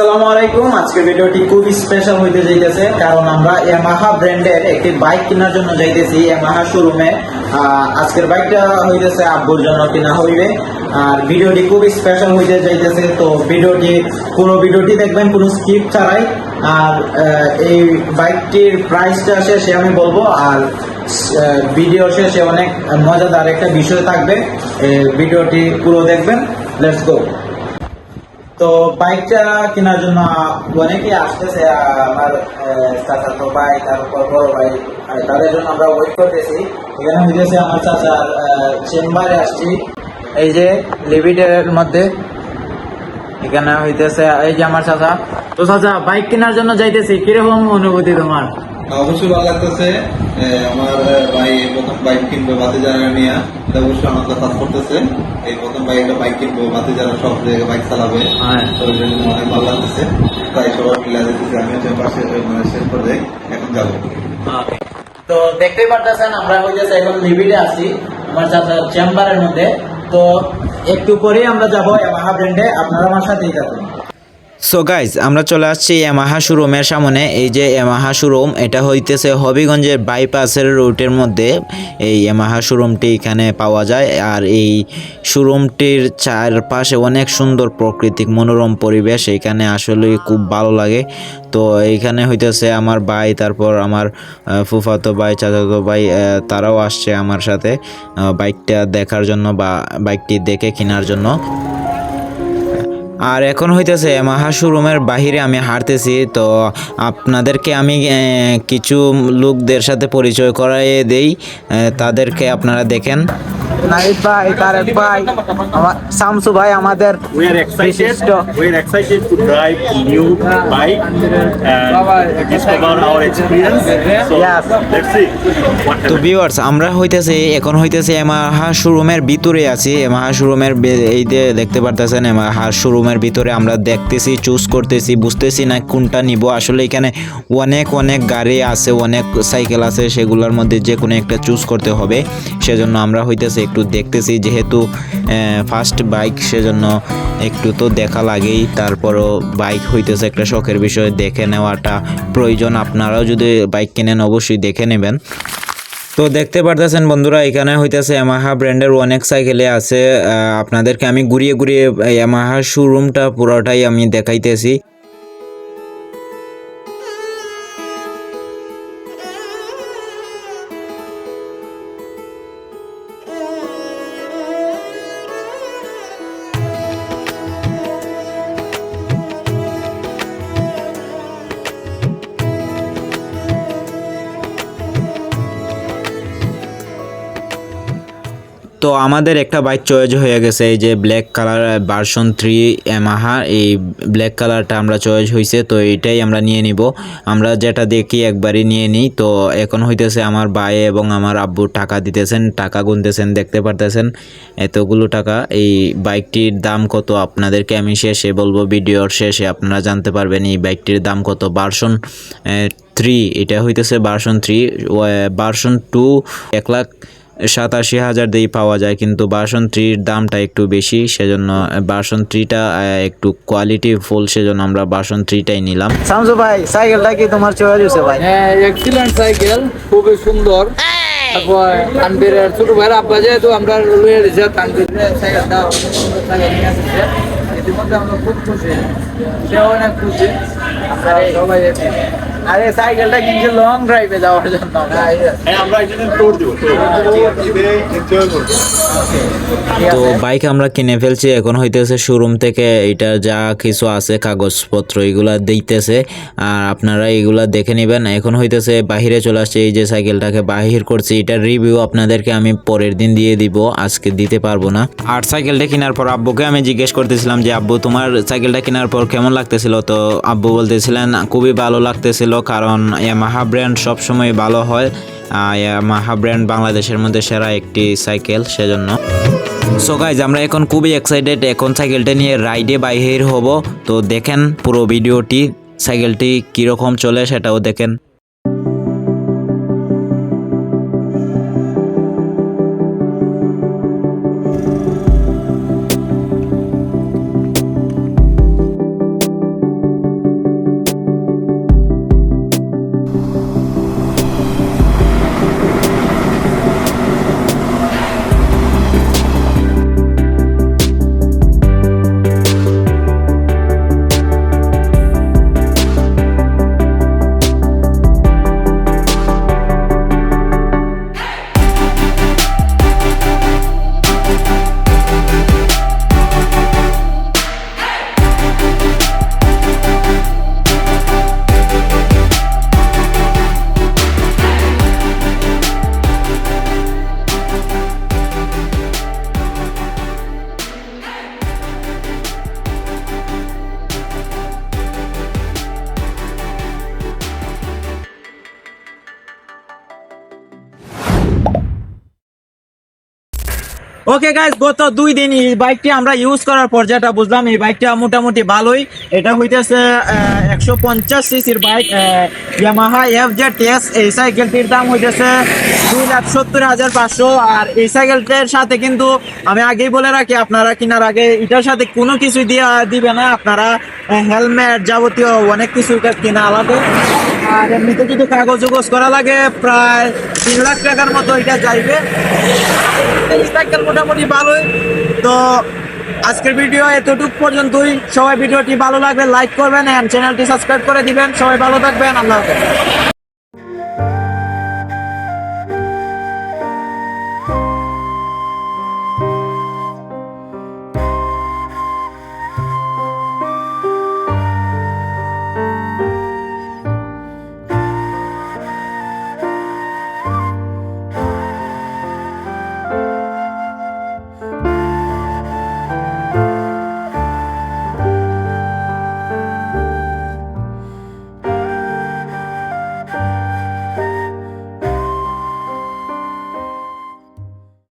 আসসালামু আলাইকুম। আজকের ভিডিওটি খুব স্পেশাল হইতে যাইতেছে, কারণ আমরা ইয়ামাহা ব্র্যান্ডের একটি বাইক কেনার জন্য যাইতেছি ইয়ামাহা শোরুমে। আজকের বাইকটা হইতেছে আব্বুর জন্য কিনা হইবে, আর ভিডিওটি খুব স্পেশাল হইতে যাইতেছে। তো পুরো ভিডিওটি দেখবেন কোনো স্কিপ ছাড়াই। আর এই বাইকটির প্রাইসটা শেষে আমি বলবো, আর ভিডিও শেষে অনেক মজাদার একটা বিষয় থাকবে। ভিডিওটি পুরো দেখবেন। Let's go. তো বাইকটা কেনার জন্য অনেকেই আসতেছে, আমার চাচাতো ভাই, তারপর বড় ভাই, তাদের জন্য আমরা ওয়েট করতেছি। এখানে হইতেছে আমার চাচার চেম্বারে আসছি, এই যে লিমিটের মধ্যে। এখানে হইতেছে এই যে আমার চাচা। তো চাচা, বাইক কেনার জন্য যাইতেছি, কিরকম অনুভূতি তোমার? অবশ্যই ভালো লাগতেছে। আমার ভাই প্রথম বাইক কিনবো ভাতিজারা নিয়ে, অবশ্যই আনন্দ কাজ করতেছে। এই প্রথম বাইক কিনবো, ভাতিজারা সব জায়গায় বাইক চালাবে, তো ওই জন্য অনেক ভালো লাগতেছে। তাই সবাই মিলে যেতেছে, আমি হচ্ছে পাশে শেষ করে এখন যাবো। তো দেখতেই পারতেছেন আমরা হইতেছে এখন লিমিটে আছি আমার চাচার চেম্বারের মধ্যে। তো একটু পরেই আমরা যাবো ইয়ামাহা ব্র্যান্ডে, আপনারা আমার সাথেই থাকুন। সো গাইজ, আমরা চলে আসছি ইয়ামাহা শোরুমের সামনে। এই যে ইয়ামাহা শোরুম, এটা হইতেছে হবিগঞ্জের বাইপাসের রুটের মধ্যে এই ইয়ামাহা শোরুমটি এখানে পাওয়া যায়। আর এই শোরুমটির চারপাশে অনেক সুন্দর প্রাকৃতিক মনোরম পরিবেশ, এখানে আসলে খুব ভালো লাগে। তো এইখানে হইতেছে আমার ভাই, তারপর আমার ফুফাতো ভাই, চাচাতো ভাই, তারাও আসছে আমার সাথে বাইকটা দেখার জন্য বা বাইকটি দেখে কেনার জন্য। আর এখন হইতেছে ইয়ামাহা শোরুমের বাহিরে আমি হাঁটতেছি। তো আপনাদেরকে আমি কিছু লোকদের সাথে পরিচয় করাইয়ে দেই, তাদেরকে আপনারা দেখেন। নাহিদ ভাই, তারেক ভাই, আমার শামসু ভাই, আমাদের We are excited to drive new bike and discover our experience. So Yes. let's see what তো happens. ভিউয়ার্স, আমরা এখন হইতেছে ইয়ামাহা শোরুমের ভিতরে আছি। ইয়ামাহা শোরুমের এই যে দেখতে পারতেছেন, ইয়ামাহা শোরুমের ভিতরে আমরা দেখতেছি, চুজ করতেছি, বুঝতেছি না কোনটা নিব। আসলে এখানে অনেক গাড়ি আছে, অনেক সাইকেল আছে, সেগুলোর মধ্যে যে কোনো একটা চুজ করতে হবে। সেজন্য আমরা হইতেছে একটু দেখতেছি, যেহেতু ফার্স্ট বাইক, সেজন্য একটু তো দেখা লাগেই। তারপরও বাইক হইতেছে একটা শখের বিষয়, দেখে নেওয়াটা প্রয়োজন। আপনারাও যদি বাইক কেনেন অবশ্যই দেখে নেবেন। তো দেখতে পারতেছেন বন্ধুরা, এখানে হইতেছে ইয়ামাহা ব্র্যান্ডের অনেক সাইকেলে আছে। আপনাদেরকে আমি ঘুরিয়ে ইয়ামাহা শোরুমটা পুরোটাই আমি দেখাইতেছি। তো আমাদের একটা বাইক চয়েস হয়ে গেছে, এই যে ব্ল্যাক কালার ভার্সন 3 ইয়ামাহা, এই ব্ল্যাক কালারটা আমরা চয়েস হয়েছে। তো এইটাই আমরা নিয়ে নিব, আমরা যেটা দেখি একবারই নিয়ে নিই। তো এখন হইতেছে আমার ভাই এবং আমার আব্বু টাকা দিতেছেন, টাকা গুনতেছেন, দেখতে পারতেছেন এতগুলো টাকা। এই বাইকটির দাম কত আপনাদেরকে আমি শেষে বলবো, ভিডিওর শেষে আপনারা জানতে পারবেন এই বাইকটির দাম কত। ভার্সন 3, এটা হইতেছে ভার্সন 3। ভার্সন 2 1,87,000 দিয়ে পাওয়া যায়, কিন্তু ভার্সন 3-র দামটা একটু বেশি, সেজন্য ভার্সন 3টা একটু কোয়ালিটি ফুল, সেজন্য আমরা ভার্সন 3টাই নিলাম। শামসু ভাই, সাইকেলটা কি তোমার চয়েস হয়েছে ভাই? হ্যাঁ, এক্সিলেন্ট সাইকেল, খুবই সুন্দর। তারপর তানবীরের ছোট ভাইয়ের আব্বা যেহেতু আমরা লুয়ে দিয়েছে, তানবীরের সাইকেলটা সুন্দর সাইকেল নিয়ে আসছে। ইতিমধ্যে আমরা খুব খুশি, সেও অনেক খুশি, আমরা সবাই। আরে সাইকেলটা কিনছে লং ড্রাইভে যাওয়ার জন্য। আমরা এখানে tour দিব, enjoy করব। তো বাইক আমরা কিনে ফেলছি, এখন হইতেছে শোরুম থেকে এটা যা কিছু আছে কাগজপত্র এগুলা দিতেছে, আর আপনারা এগুলা দেখে নেবেন। এখন হইতেছে বাহিরে চলে আসছে, এই যে সাইকেলটাকে বাহির করছি, এটার রিভিউ আপনাদেরকে আমি পরের দিন দিয়ে দিব, আজকে দিতে পারবো না। আর সাইকেলটা কেনার পর আব্বুকে আমি জিজ্ঞেস করতেছিলাম যে আব্বু, তোমার সাইকেলটা কেনার পর কেমন লাগতেছিল? তো আব্বু বলতেছিলেন খুবই ভালো লাগতেছিল, কারণ ইয়ামাহা ব্র্যান্ড সবসময় ভালো হয়। ইয়ামাহা ব্র্যান্ড বাংলাদেশের মধ্যে সেরা একটি সাইকেল, সেজন্য। সো গাইজ, আমরা এখন খুবই এক্সাইটেড, এখন সাইকেলটা নিয়ে রাইডে বাইর হব। তো দেখেন পুরো ভিডিওটি, সাইকেলটি কীরকম চলে সেটাও দেখেন। ওকে গাইস, গত 2 দিন এই বাইকটি আমরা ইউজ করার পর যেটা বুঝলাম, এই বাইকটা মোটামুটি ভালোই। এটা হইতেছে 150 সিসির বাইক, ইয়ামাহা FZS। এই সাইকেলটির দাম হইতেছে 2,70,500। আর এই সাইকেলটার সাথে কিন্তু আমি আগেই বলে রাখি, আপনারা কেনার আগে এটার সাথে কোনো কিছু দিবে না, আপনারা হেলমেট যাবতীয় অনেক কিছু কেনা আলাদা। আর এমনিতে যদি কাগজ জোগজ করা লাগে প্রায় 3 লাখ টাকার মতো এটা যাইবে। এই সাইকেল মোটামুটি ভালোই। তো আজকের ভিডিও এতটুকু পর্যন্তই। সবাই ভিডিওটি ভালো লাগলে লাইক করবেন এন্ড চ্যানেলটি সাবস্ক্রাইব করে দিবেন। সবাই ভালো থাকবেন, আল্লাহ হাফেজ।